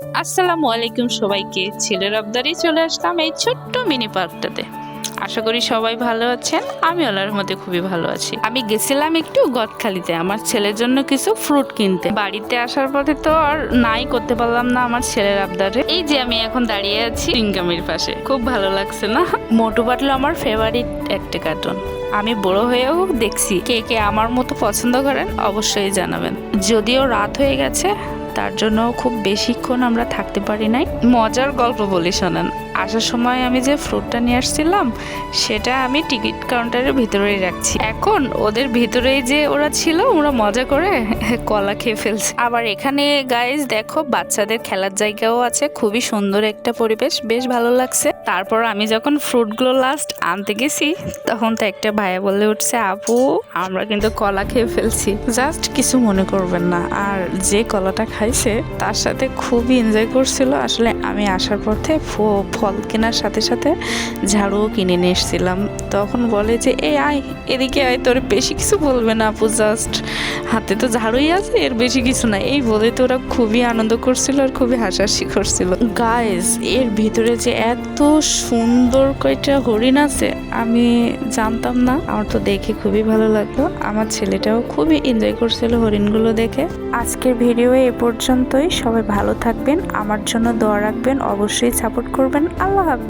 আসসালামু আলাইকুম সবাইকে। ছেলের আবদারে চলে আসলাম এই ছোট্ট মিনি পার্কটাতে। আশা করি সবাই ভালো আছেন। আমি আল্লাহর মধ্যে খুবই ভালো আছি। আমি গেছিলাম একটু গদখালিতে আমার ছেলের জন্য কিছু ফ্রুট কিনতে। বাড়িতে আসার পথে তো আর নাই করতে পারলাম না আমার ছেলের আবদারে। এই যে আমি এখন দাঁড়িয়ে আছি টিঙ্কামির পাশে, খুব ভালো লাগছে না? মোটু পাতলু আমার ফেভারিট একটা কার্টুন। আমি বড় হয়েও দেখছি। কে কে আমার মতো পছন্দ করেন অবশ্যই জানাবেন। যদিও রাত হয়ে গেছে, তার জন্য খুব বেশিক্ষণ আমরা থাকতে পারি নাই। মজার গল্প বলি শোনেন। আসার সময় আমি যে ফ্রুটটা নিয়ে আসছিলাম সেটা আমি টিকিট কাউন্টারের ভিতরেই রাখছি। এখন ওদের ভিতরেই যে ওরা ছিল, ওরা মজা করে কলা খেয়ে ফেলছে। আবার এখানে গাইজ দেখো বাচ্চাদের খেলার জায়গাও আছে, খুবই সুন্দর একটা পরিবেশ, বেশ ভালো লাগছে। তারপর আমি যখন ফ্রুটগুলো লাস্ট আনতে গেছি তখন তো একটা ভাইয়া বলে উঠছে, আপু আমরা কিন্তু কলা খেয়ে ফেলছি, জাস্ট কিছু মনে করবেন না। আর যে কলাটা খাইছে তার সাথে খুবই এনজয় করছিল। আসলে আমি আসার পথে ফল কেনার সাথে সাথে ঝাড়ুও কিনে নিয়ে এসেছিলাম। তখন বলে যে এই আয় এদিকে আয়, তোর বেশি কিছু বলবে না আপু, জাস্ট হাতে তো ঝাড়ুই আছে, এর বেশি কিছু না। এই বলে তো ওরা খুবই আনন্দ করছিল আর খুবই হাসাহাসি করছিল। গাইস এর ভিতরে যে এত সুন্দর কয়টা হরিণ আছে আমি জানতাম না। আমার তো দেখে খুবই ভালো লাগলো। আমার ছেলেটাও খুবই এনজয় করছিল হরিণগুলো দেখে। আজকের ভিডিও এ পর্যন্তই। সবাই ভালো থাকবেন, আমার জন্য দোয়া রাখবেন, অবশ্যই সাপোর্ট করবেন। আল্লাহ হাফেজ।